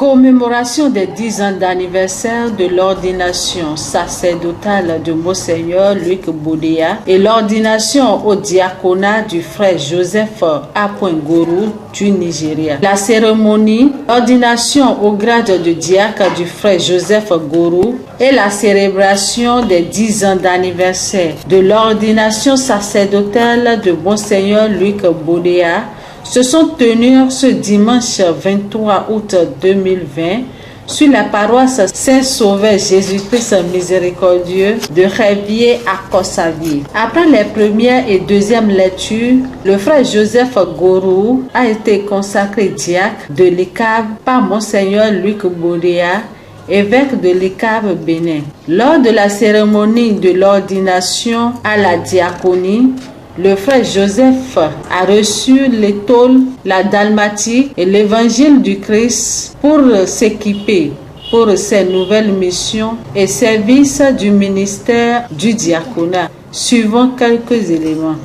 Commémoration des 10 ans d'anniversaire de l'ordination sacerdotale de Monseigneur Luc Boudéa et l'ordination au diaconat du frère Joseph Apwengoro du Nigeria. La cérémonie d'ordination au grade de diacre du frère Joseph Goro et la célébration des 10 ans d'anniversaire de l'ordination sacerdotale de Monseigneur Luc Boudéa se sont tenus ce dimanche 23 août 2020 sur la paroisse Saint-Sauveur Jésus-Christ Miséricordieux de Révier à Kossavier. Après les premières et deuxièmes lectures, le frère Joseph Goro a été consacré diacre de l'Icave par Monseigneur Luc Boudéa, évêque de l'Icave Bénin. Lors de la cérémonie de l'ordination à la diaconie, le frère Joseph a reçu l'étole, la dalmatique et l'évangile du Christ pour s'équiper pour ses nouvelles missions et services du ministère du diaconat. Suivons quelques éléments.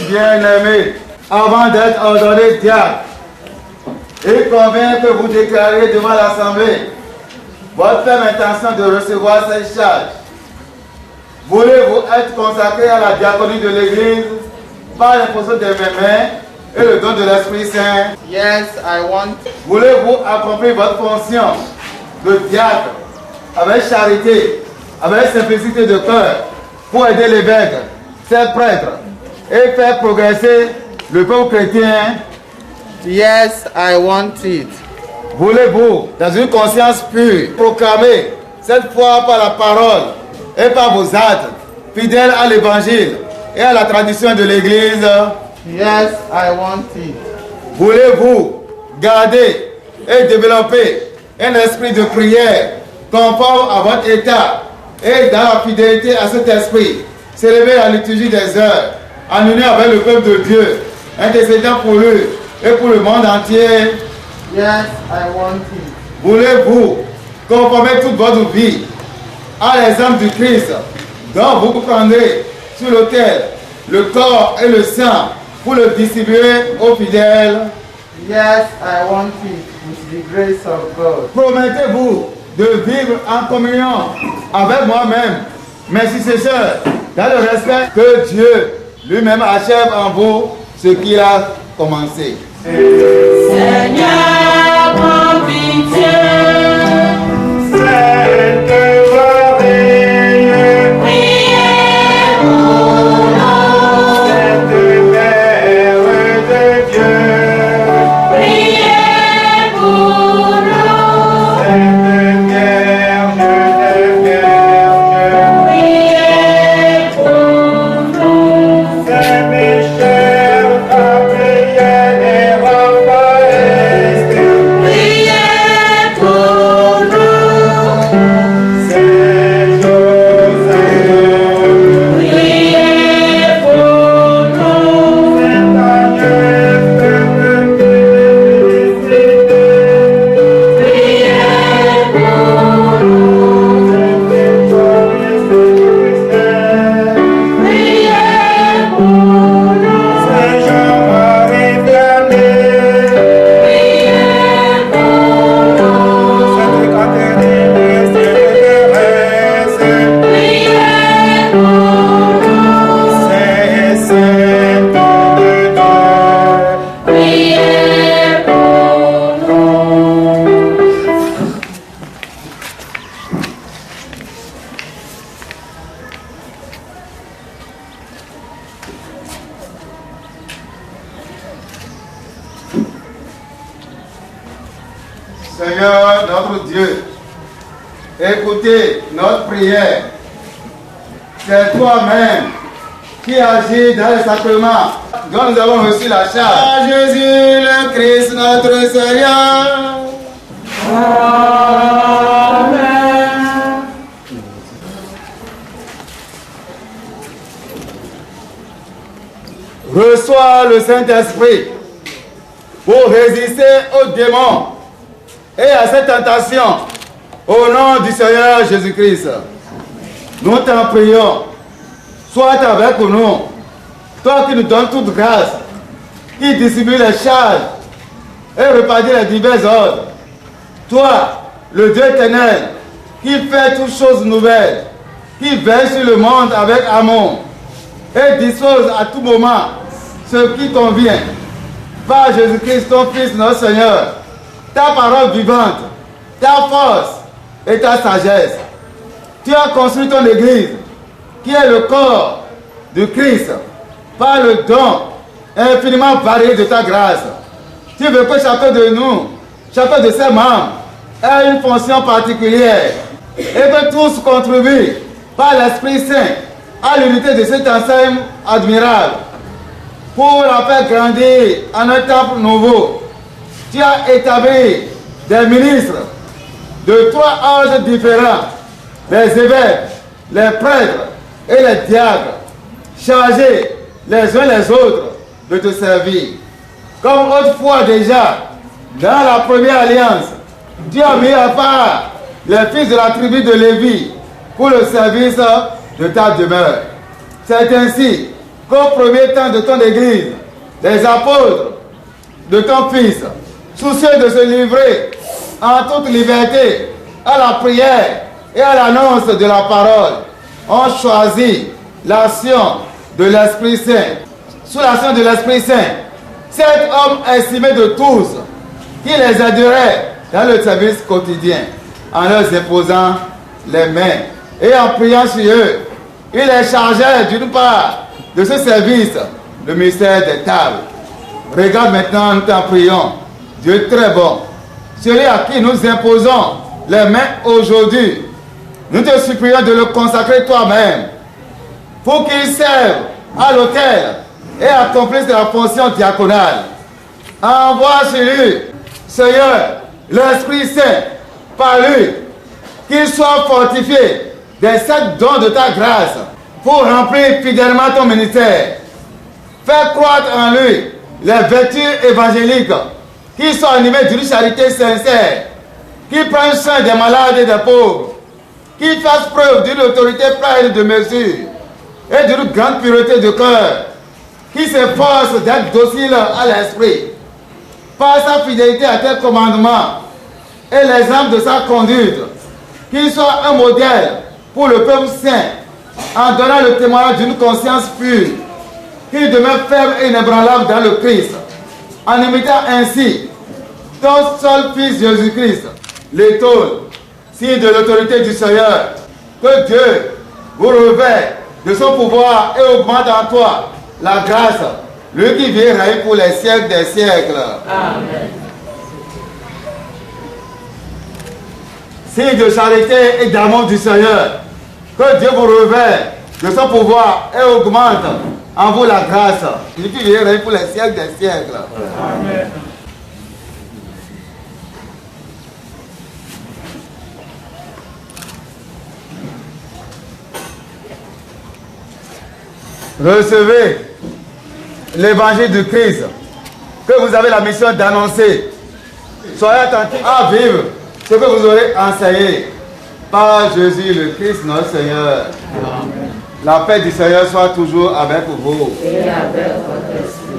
Bien-aimés, avant d'être ordonné diacre, il convient que vous déclariez devant l'Assemblée votre ferme intention de recevoir cette charge. Voulez-vous être consacré à la diaconie de l'Église par l'imposition de mes mains et le don de l'Esprit Saint? Yes, I want. Voulez-vous accomplir votre fonction de diacre avec charité, avec simplicité de cœur pour aider l'évêque, ses prêtres et faire progresser le peuple chrétien? Yes, I want it. Voulez-vous, dans une conscience pure, proclamer cette foi par la parole et par vos actes, fidèles à l'évangile et à la tradition de l'Église? Yes, I want it. Voulez-vous garder et développer un esprit de prière conforme à votre état et dans la fidélité à cet esprit, célébrer la liturgie des heures, en union avec le peuple de Dieu, intercédant pour lui et pour le monde entier? Yes, I want it. Voulez-vous conformer toute votre vie à l'exemple du Christ, dont vous prendrez sur l'autel le corps et le sang pour le distribuer aux fidèles? Yes, I want it with the grace of God. Promettez-vous de vivre en communion avec moi-même, mes successeurs, dans le respect que Dieu lui-même achève en vous ce qu'il a commencé? Seigneur, prends pitié. Sainte Marie, Priez pour nous. Sainte Mère de Dieu, Priez pour nous. Sainte Vierge de Vierge, Priez pour nous. Saint Michel, Gabriel et Raphaël, Seigneur notre Dieu, écoutez notre prière. C'est toi-même qui agis dans les sacrements dont nous avons reçu la charge. Jésus le Christ notre Seigneur. Amen. Reçois le Saint-Esprit pour résister aux démons et à cette tentation au nom du Seigneur Jésus-Christ. Nous t'en prions, sois avec nous, toi qui nous donnes toute grâce, qui distribue les charges et répartit les divers ordres. Toi, le Dieu éternel, qui fait toutes choses nouvelles, qui veille sur le monde avec amour et dispose à tout moment ce qui convient. Par Jésus-Christ, ton Fils, notre Seigneur, ta parole vivante, ta force et ta sagesse. Tu as construit ton Église, qui est le corps du Christ, par le don infiniment varié de ta grâce. Tu veux que chacun de nous, chacun de ses membres, ait une fonction particulière et que tous contribuent par l'Esprit Saint à l'unité de cet enseignement admirable pour la faire grandir en un temple nouveau. Tu as établi des ministres de trois ordres différents, les évêques, les prêtres et les diacres, chargés les uns les autres de te servir. Comme autrefois déjà, dans la première alliance, tu as mis à part les fils de la tribu de Lévi pour le service de ta demeure. C'est ainsi qu'au premier temps de ton Église, les apôtres de ton Fils, soucieux de se livrer en toute liberté à la prière et à l'annonce de la parole, ont choisi l'action de l'Esprit Saint. Sous l'action de l'Esprit Saint, cet homme estimé de tous, qui les aiderait dans le service quotidien, en leur imposant les mains et en priant sur eux, il les chargeait d'une part de ce service, le mystère des tables. Regarde maintenant, nous t'en prions, Dieu très bon, celui à qui nous imposons les mains aujourd'hui, nous te supplions de le consacrer toi-même, pour qu'il serve à l'autel et accomplisse la fonction diaconale. Envoie sur lui, Seigneur, l'Esprit Saint, par lui, qu'il soit fortifié des 7 dons de ta grâce pour remplir fidèlement ton ministère. Fais croître en lui les vertus évangéliques, qu'il soit animé d'une charité sincère, qu'il prenne soin des malades et des pauvres, qu'il fasse preuve d'une autorité pleine de mesure et d'une grande pureté de cœur, qu'il s'efforce d'être docile à l'esprit, par sa fidélité à tes commandements et l'exemple de sa conduite, qu'il soit un modèle pour le peuple saint, en donnant le témoignage d'une conscience pure, qu'il demeure ferme et inébranlable dans le Christ, en imitant ainsi ton seul Fils Jésus-Christ, l'étoile, signe de l'autorité du Seigneur. Que Dieu vous revêt de son pouvoir et augmente en toi la grâce, lui qui vient régner pour les siècles des siècles. Amen. Signe de charité et d'amour du Seigneur, que Dieu vous revêt de son pouvoir et augmente en vous la grâce, lui qui vient régner pour les siècles des siècles. Amen. Recevez l'évangile du Christ que vous avez la mission d'annoncer. Soyez attentifs à vivre ce que vous aurez enseigné par Jésus le Christ notre Seigneur. Amen. La paix du Seigneur soit toujours avec vous. Et avec votre esprit.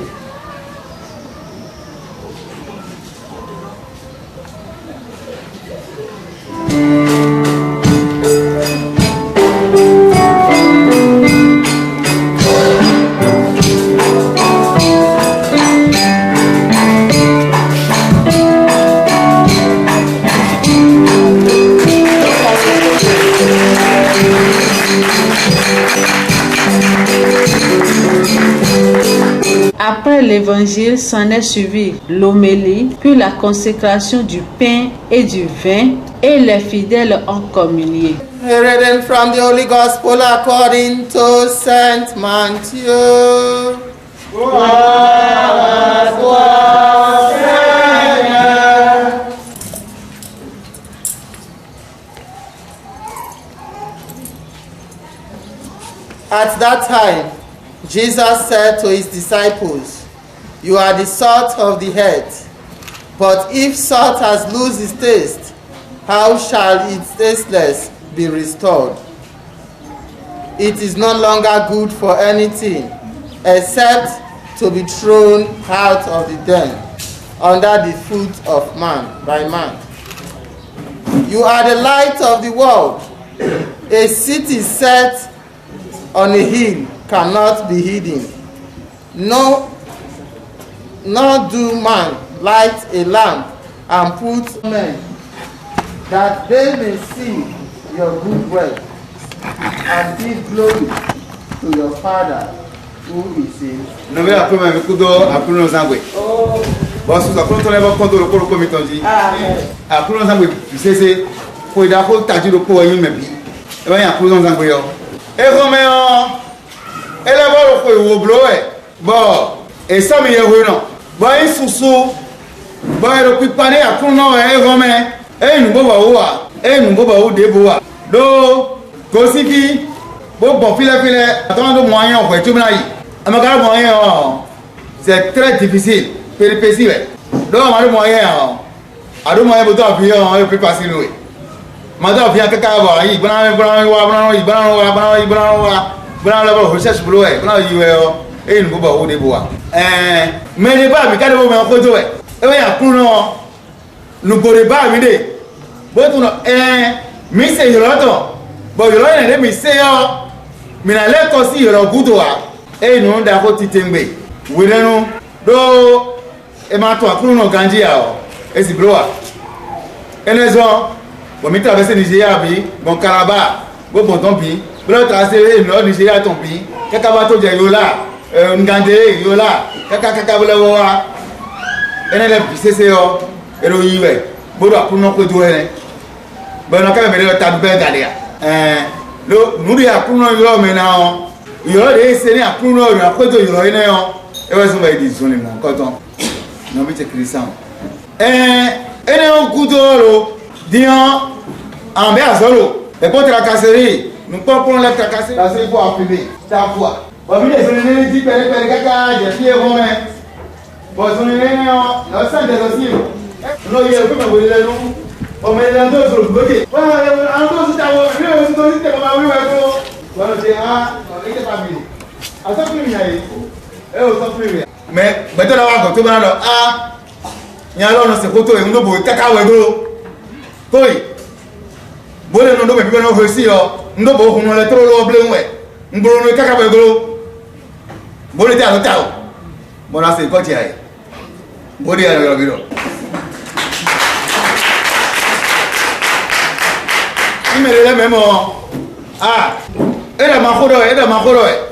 Après l'évangile, s'en est suivi l'homélie, puis la consécration du pain et du vin, et les fidèles ont communié. A reading from the Holy Gospel according to Saint Matthew. At that time, Jesus said to his disciples, "You are the salt of the earth. But if salt has lost its taste, how shall its tasteless be restored? It is no longer good for anything except to be thrown out of the den under the foot of man by man. You are the light of the world. A city set on a hill cannot be hidden. Nor do man light a lamp and put men, that they may see your good work and give glory to your Father who is in." Nome a prima mi kudo akuno zangwe. Bosu za konto lebo konto lo kolo komitonji. Akuno zangwe sese ko ida ko taji lo ko yin mebi. E ba yan akuno zangwe yo. E ko me yo. E le bo lo ko wo blo e. Bo e so mi ye ho no. Bo yin susu. Bo e lo pipane akuno e ko me. E nu bo ba wo wa. E nu bo ba wo de bo wa. Do ko siki bo bon file attends do moyen on fait tout là. Amagara moyen c'est très difficile, péripétie. Donc on a le moyen ado moyen bo to afi on peut passer nous. Mada fi akaka ba yi bana la recherche boulot e bana yi e nu bo ba wo de bo wa. Mais ne ba mi ka de bo me ko to e. E ba ya kun no nu go de ba mi de. Bo tu no mi se yoroto. Bo yoro ene de mi se yo. Mina le ko si yoro gudo wa. E nu da ko titembe. We no do e ma to akun no ganji ya o. E si bro wa. Enezo bon mi traverser Nigeria bi bon Calabar bo bon ton bi bro traverser no Nigeria ton bi kaka ba to je yola ngande yola kaka bolo wa ene le bisese yo ero yiwe bo do akun no ko do ene bo no ka me le ta be gale ya lo nuri akun no yo me na o yo de se ni akun no yo ko do yo ene yo e wa so ba di zone mo ko ton no bi te Christian ene o kudoro Dion en bien solo. Et pour la casserie, nous pouvons prendre la casserie. La casserie pour appuyer. C'est à quoi? Bon, mais les dit père caca, j'ai fait romain. Bon, son aîné, on sent des aussi. Non, il y a un peu de nous. On met les deux sur le côté. Voilà, en deux, c'est à vous. Je vais vous dire comment vous voulez. Voilà, c'est on n'était pas mis. À ça, plus rien. Et on s'en plus rien. Mais, maintenant, on va tout le monde. Ah, il y a là, on s'est photo et on doit boire caca ou gros. Koi bole no do be no hosi yo ndo bo hunu le tro lo ble nwe ngboro no kaka be gro bole ti alo tawo mo na se ko ti ai bole ya lo biro imere le memo era ma khoro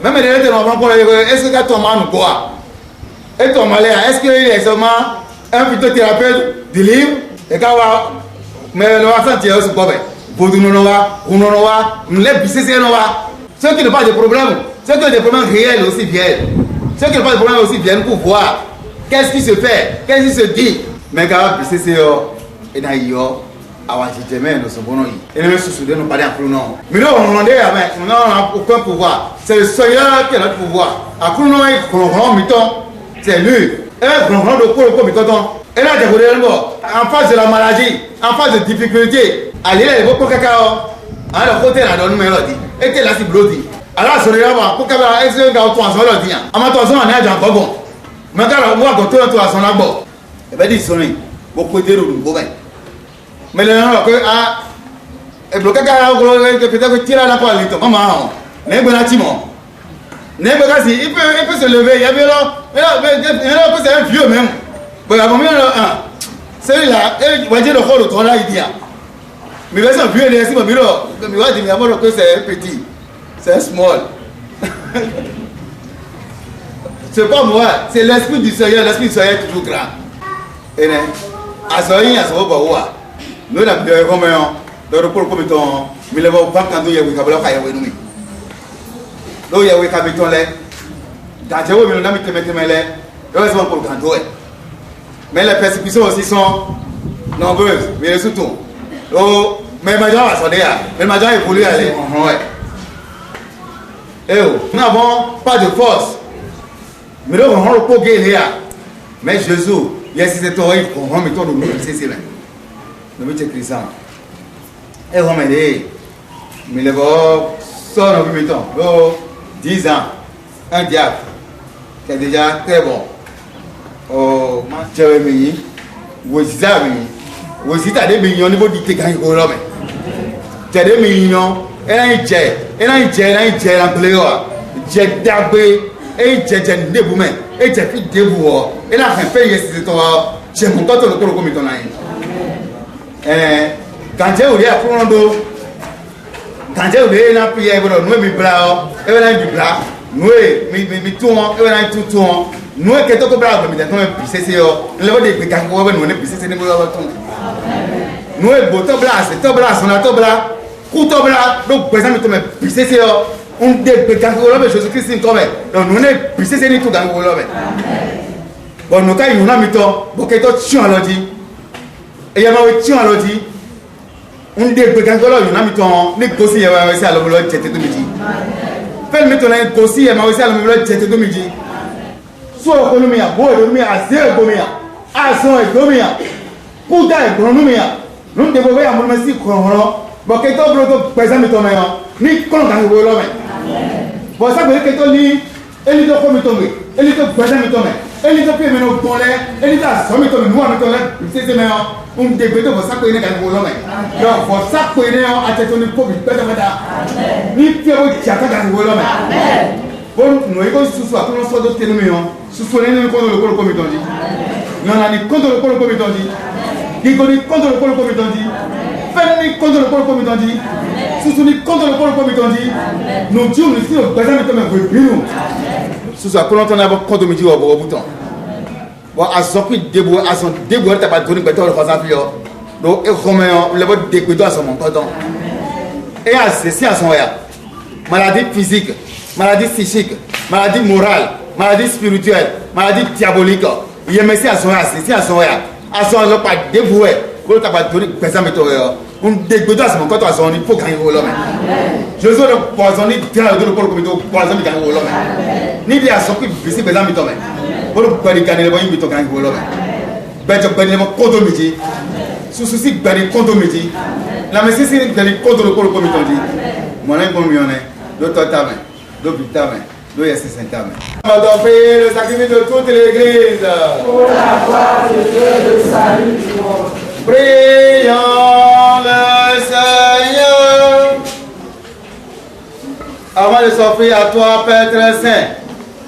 meme le te no ma khoro est-ce que ton manu quoi et ton malé est-ce que il est seulement un phytothérapeute du livre et kawa mais le enfant tient aussi quoi ceux qui n'ont pas de problème, ceux qui ont des problèmes réels aussi viennent. Ceux qui n'ont pas de problème aussi viennent pour voir qu'est-ce qui se fait, qu'est-ce qui se dit. Mais quand c'est et d'ailleurs, avoir dit mais nous sommes bons et nous se souvenons pas d'un plus non. Mais nous on n'a aucun pouvoir. C'est le Seigneur qui a notre pouvoir. À coup non c'est lui. Et de quoi et là, en face de la maladie, en face de difficultés, allez là, il faut que cacao, alors côté là, donne mélodie, et que là, c'est blotti. Alors, sur les ramas, pour qu'elle ait un gars au toit, on va dire, à ma toison, on est encore bon. Mais quand on voit qu'on tourne à son abord, et bien, dit sonner, beaucoup de roues, bon, mais le nom que, et bloqué cacao, peut-être que tire à la poêle, maman, n'est pas natiment. N'est pas si, il peut se lever, il y a bien là, c'est un vieux même. Bon, celui-là, il va dire le rôle de là, il dit. Mais là, c'est un vieux, il va dire que c'est petit, c'est small. C'est pas moi, c'est l'esprit du Seigneur. L'esprit du Seigneur est toujours grand. Et Azoï, Azobawa. Nous n'avons pas de Roméon. Dans le pôle comité, mais le vent quand nous y a eu Kabala Kayawe. Nous y a eu Kabiton là. Dans Jéhovah, nous n'avons pas de mêlée. Heureusement pour le canton. Mais les persécutions aussi sont nombreuses. Mais surtout, mais maintenant, mais maintenant, il voulait aller. Nous n'avons pas de force. Mais nous avons le pot guerrier. Mais Jésus, il y a ces torrents qui ont remis ton nom. C'est ça. Nous mettons Christian. Et on m'a dit, mais les gars, ça nous mettons. 10 ans, un diable. C'est déjà très bon. Oh, Jérémie, vous avez des millions de niveau de gagner au l'homme. Tu as des millions, et là il j'ai l'anglais, j'ai d'abé, et j'ai des boumets, et j'ai fait des bouts, et là j'ai fait ces toi, j'ai mon compte le colo comme ton quand j'ai oublié à prendre, quand j'ai oublié la prière, nous mi bras, et là mi bras, nous mi tourne, et là tout tourne. Nous qui sommes là, nous sommes pissés. Nous sommes des pécans, nous sommes pissés. Nous sommes beaux blas, on a blas, coup blas, donc par exemple, nous sommes pissés. On est des pécans, nous sommes Jésus-Christ comme donc nous sommes pissés, nous sommes tout bon, nous sommes mis temps, nous sommes à l'ordi. Et il y a un à l'ordi. On est des pécans, nous sommes mis temps, nous sommes aussi à l'ordi, c'était tout midi. Faites maintenant un aussi à l'ordi, c'était tout midi. Soit économie, bois économie, zéro économie, son économie, pour économie, nous devons avoir un merci chrono, parce que tout le monde présent de ton meilleur, ni quand on a eu l'homme. Pour ça, vous avez que ni, elle est de comme tomber, elle est de présent de ton meilleur, elle est de pied, mais nous collons, elle est de sommet, nous avons ton meilleur, c'est meilleur, on devait pour ça qu'on est dans le l'homme. Donc, pour ça qu'on est en attendant une pauvre personne, ni pied, qui attend dans le l'homme. Bon, nous avons sous soi, nous sommes d'autres témoins. Sous soi, nous avons contre le col comme dit. Nous avons contre le col comme dit. Qui connaît contre le col comme dit. Faites contre le col comme dit. Sous soi, contre le col comme dit. Nous disons, nous sommes présents comme un peu plus. Sous soi, quand on a contre midi au bouton. Bon, à son prix debout, à son debout, tu n'as pas donné de temps de faire ça. Donc, et comme le vote découvert à son montant. Et à ceci, à son air. Maladie physique. Maladie psychique, maladie morale, maladie spirituelle, maladie diabolique. Il y a merci à son assisté à son air. À son air, pas dévoué. Pour le tabac donné, personne ne t'aurait. On dégoûte à son compte à son niveau, gagner au l'homme. Je suis le poisonné, tiens, le dos pour le comité, poisonné, gagner au l'homme. Ni bien à son prix, ici, personne ne t'aurait. Pour le pari gagner le bon, il peut gagner au l'homme. Ben, je peux dire, contre midi. Sous souci, ben, contre midi. La messie, c'est d'aller contre le comité. Mon ami, bon, il y en a. L'autre table. L'hôpital, l'eau est Saint-Amen. On va offrir le sacrifice de toute l'Église. Pour la gloire de Dieu, le salut du monde. Prions le Seigneur. Avant de s'offrir à toi, Père très saint,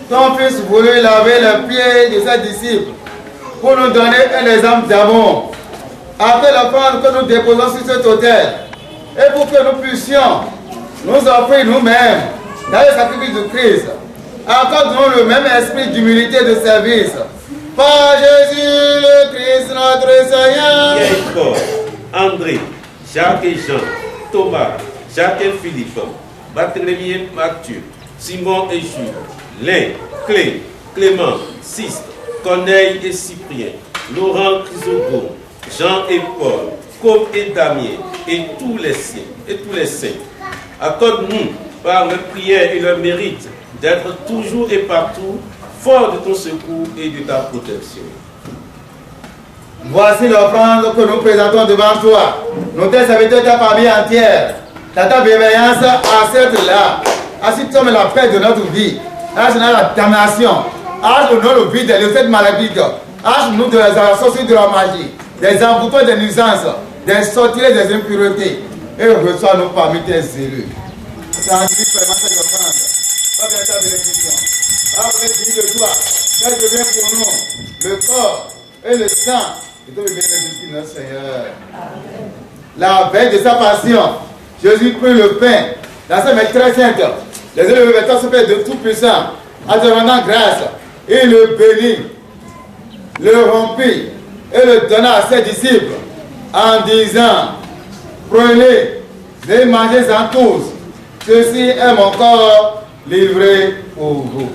ton Fils voulut laver les pieds de ses disciples pour nous donner un exemple d'amour. Après l'offrande que nous déposons sur cet autel, et pour que nous puissions nous offrir nous-mêmes dans le sacrifice de Christ, accorde-nous le même esprit d'humilité et de service. Par Jésus le Christ notre Seigneur. Jacob, André, Jacques et Jean, Thomas, Jacques et Philippe, Barthélemy et Mathieu, Simon et Jules, Lin, Clé, Clément, Siste, Corneille et Cyprien, Laurent Chrysogone, Jean et Paul, Cob et Damien, et tous les saints. Accorde-nous par leur prière et leur mérite d'être toujours et partout fort de ton secours et de ta protection. Voici l'offrande que nous présentons devant toi. Nos serviteurs ta famille entière. Ta bienveillance accepte-la. Accepte la paix de notre vie. Arrache-nous la damnation. Arrache-nous le vide de cette maladie. Arrache-nous de la sorcellerie de la magie, des embouteilles, des nuisances, des sortilèges, des impuretés. Et reçois-nous parmi tes élus. Sanctifie vraiment cette offrande. Pas bien ta bénédiction. Après, de toi, qu'elle devient pour nous le corps et le sang. Et tout le bien de notre Seigneur. La veille de sa passion, Jésus prit le pain. La scène est très sainte. Les élèves de ton Père de tout puissant, en te rendant grâce, il le bénit, le rompit et le donna à ses disciples en disant, prenez et mangez-en tous, ceci est mon corps livré pour vous.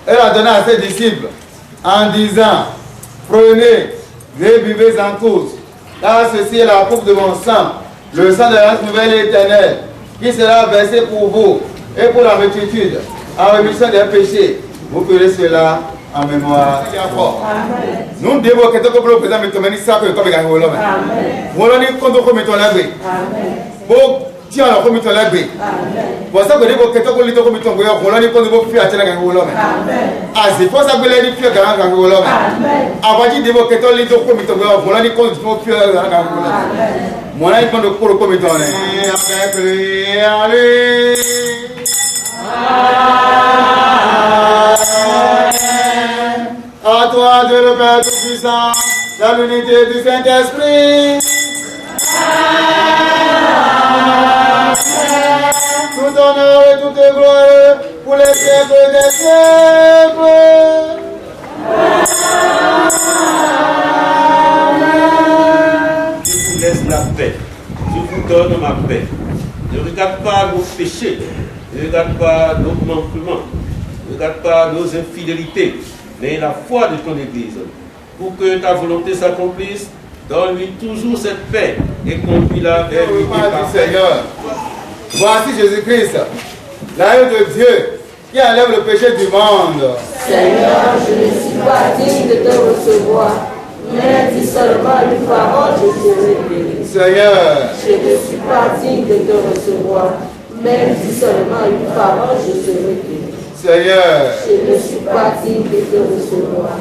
Elle a donné à ses disciples en disant, prenez et buvez-en tous, car ceci est la coupe de mon sang, le sang de la nouvelle éternelle, qui sera versé pour vous et pour la multitude, en rémission des péchés. Vous ferez cela en mémoire. Nous devons que tout le président me tombe ça que comme gagner au l'homme. Voilà ni quand on met ton lavé. Bon, tiens la comme ton lavé. Pour ça que devons que tout le temps met ton goya, voilà ni quand on peut faire gagner au l'homme. Ah, c'est pour ça que les filles gagner au l'homme. Avant dit devons que tout le temps met ton goya, voilà ni quand on peut faire gagner au l'homme. Moi là il prend le cours comme ton là. Allez. À toi, Dieu le Père Tout-Puissant, dans l'unité du Saint-Esprit. Tout honneur et toute gloire pour les siècles des siècles. Je vous laisse la paix. Je vous donne ma paix. Ne regarde pas nos péchés. Ne regarde pas nos manquements. Ne regarde pas nos infidélités. Mais la foi de ton Église, pour que ta volonté s'accomplisse, donne-lui toujours cette paix et conduis-la vers l'unité parfaite. Seigneur, voici Jésus-Christ, l'agneau de Dieu, qui enlève le péché du monde. Seigneur, je ne suis pas digne de te recevoir, mais dis seulement une parole, je serai guéri. Seigneur, je ne suis pas digne de te recevoir, mais dis seulement une parole, je serai guéri. Seigneur, je ne suis pas digne de te recevoir,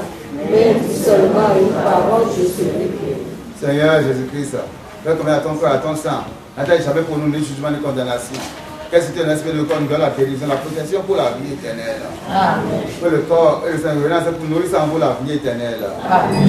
mais dis seulement une parole, je serai guéri. Seigneur Jésus-Christ, fais comme à ton corps, à ton sang, n'attends jamais pour nous ni jugement ni condamnation. Qu'est-ce que tu as esprit de corps, nous donne la guérison, la protection pour la vie éternelle. Amen. Pour le corps et le sang, c'est pour nourrir en vous la vie éternelle. Amen.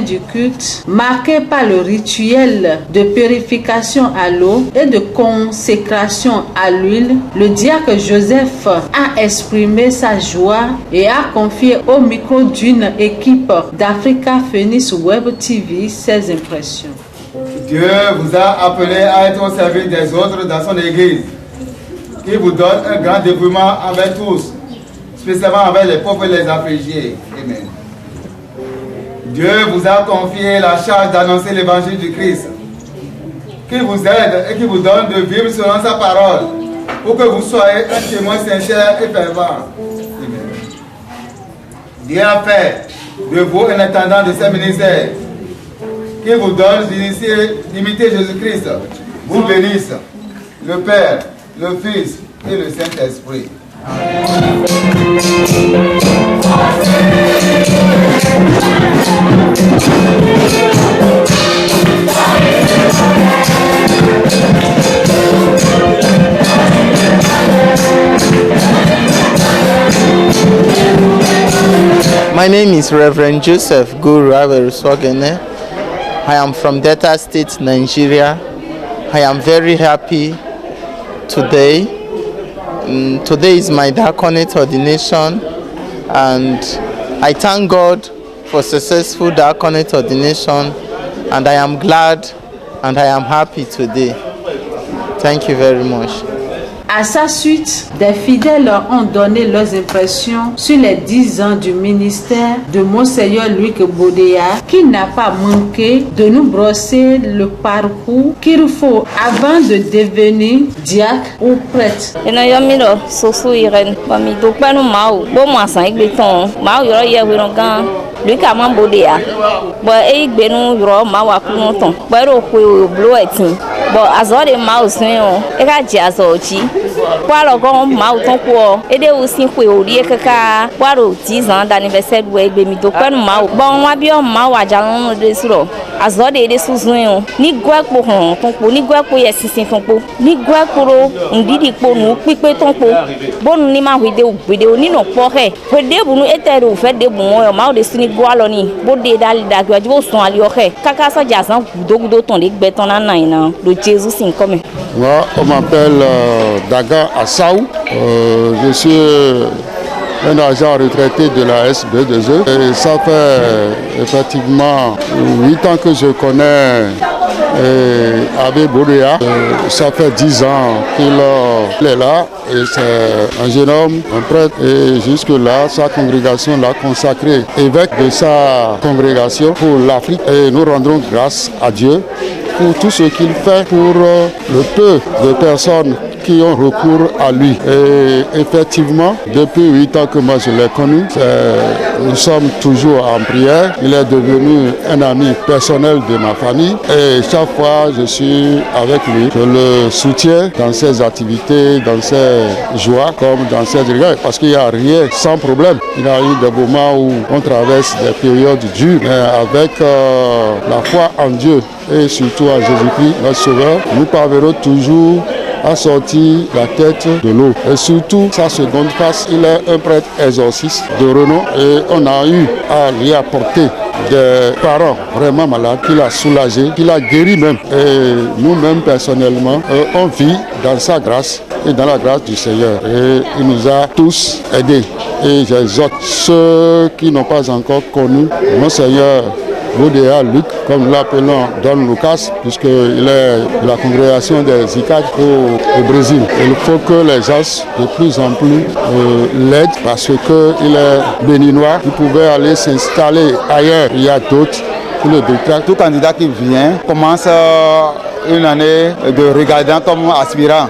Du culte, marqué par le rituel de purification à l'eau et de consécration à l'huile, le diacre Joseph a exprimé sa joie et a confié au micro d'une équipe d'Africa Phoenix Web TV ses impressions. Dieu vous a appelé à être au service des autres dans son église, qui vous donne un grand dévouement envers tous, spécialement envers les pauvres et les affligés. Amen. Dieu vous a confié la charge d'annoncer l'évangile du Christ, qui vous aide et qui vous donne de vivre selon sa parole, pour que vous soyez un témoin sincère et fervent. Amen. Dieu a fait de vous un intendant de ses ministères, qui vous donne d'imiter Jésus-Christ, vous bénisse, le Père, le Fils et le Saint-Esprit. Amen. My name is Reverend Joseph Guru Averuswagene. I am from Delta State, Nigeria. I am very happy today. Today is my diaconate ordination, and I thank God for successful diaconate ordination, and I am glad and I am happy today. Thank you very much. À sa suite, des fidèles ont donné leurs impressions sur les 10 ans du ministère de Monseigneur Luc Bodéa, qui n'a pas manqué de nous brosser le parcours qu'il faut avant de devenir diacre ou prêtre. Luc a man Bodéa, but benu yoro ma wa kunu ton, but o kwe blow etin, but azore ma o sun e ka ji azochi. Kwa lo gon ma o ton ko, e de o sin kwe ori e kaka, kwa ro 10 ans d'anniversaire we egbe mi do penu ma o. Bon wa bi o ma wa ja no de suro. Azore de suzun ni gwa po hon ton po, ni gwa po yesisin ton po, ni gwa koro ndidi po nu pipe ton po. Bon ni ma video ni no po he. Wede bu nu etero fe de bu mo ma o de sini Gualoni, Bodé dali dagua, du son alioche, Kakasa Jazan, Dogudo ton lig beton à naina, le Jésus sin comme. Moi, on m'appelle Daga Assaou. Je suis un agent retraité de la SB2E. Et ça fait effectivement 8 ans que je connais Abbé Bodéa. Ça fait 10 ans qu'il est là. Et c'est un jeune homme, un prêtre, et jusque-là, sa congrégation l'a consacré évêque de sa congrégation pour l'Afrique. Et nous rendrons grâce à Dieu pour tout ce qu'il fait pour le peu de personnes qui ont recours à lui. Et effectivement, depuis 8 ans que moi je l'ai connu, nous sommes toujours en prière. Il est devenu un ami personnel de ma famille et chaque fois je suis avec lui. Je le soutiens dans ses activités, dans ses joies comme dans ses regrets, parce qu'il n'y a rien sans problème. Il y a eu des moments où on traverse des périodes dures, mais avec la foi en Dieu et surtout en Jésus-Christ, notre Sauveur, nous parviendrons toujours à sortir la tête de l'eau. Et surtout, sa seconde face, il est un prêtre exorciste de renom et on a eu à lui apporter des parents vraiment malades, qu'il a soulagés, qu'il a guéri même. Et nous-mêmes, personnellement, on vit dans sa grâce et dans la grâce du Seigneur. Et il nous a tous aidés. Et j'exhorte ceux qui n'ont pas encore connu Monseigneur Bodéa Luc, comme nous l'appelons Don Lucas, puisqu'il est de la congrégation des ICAD au Brésil. Il faut que les gens de plus en plus l'aident parce qu'il est béninois, il pouvait aller s'installer ailleurs. Il y a d'autres qui le détractent. Tout candidat qui vient commence une année de regardant comme aspirant.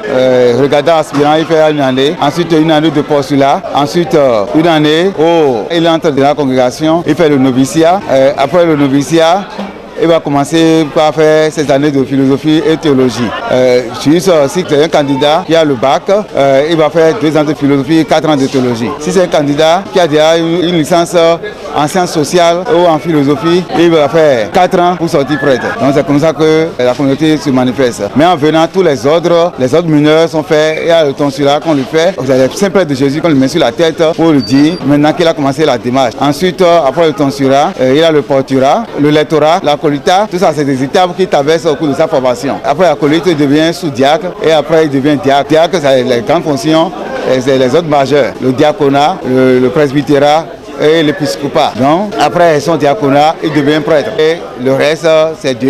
Regardant aspirant, il fait une année. Ensuite, une année de postulat. Ensuite, une année où il entre dans la congrégation. Il fait le noviciat. Après le noviciat, il va commencer par faire ses années de philosophie et théologie. Si c'est un candidat qui a le bac, il va faire 2 ans de philosophie et 4 ans de théologie. Si c'est un candidat qui a déjà une licence en sciences sociales ou en philosophie, il va faire 4 ans pour sortir prêtre. Donc c'est comme ça que la communauté se manifeste. Mais en venant, tous les ordres mineurs sont faits. Il y a le tonsulat qu'on lui fait. C'est Saint Prêtre de Jésus qu'on lui met sur la tête pour lui dire maintenant qu'il a commencé la démarche. Ensuite, après le tonsulat, il y a le porturat, le lectorat, la tout ça, c'est des étapes qu'il traverse au cours de sa formation. Après, l'acolyte, il devient sous-diacre et après, il devient diacre. Diacre, c'est les grandes fonctions, c'est les autres majeurs. Le diaconat, le presbytérat et l'épiscopat. Donc, après son diaconat, il devient prêtre. Et le reste, c'est Dieu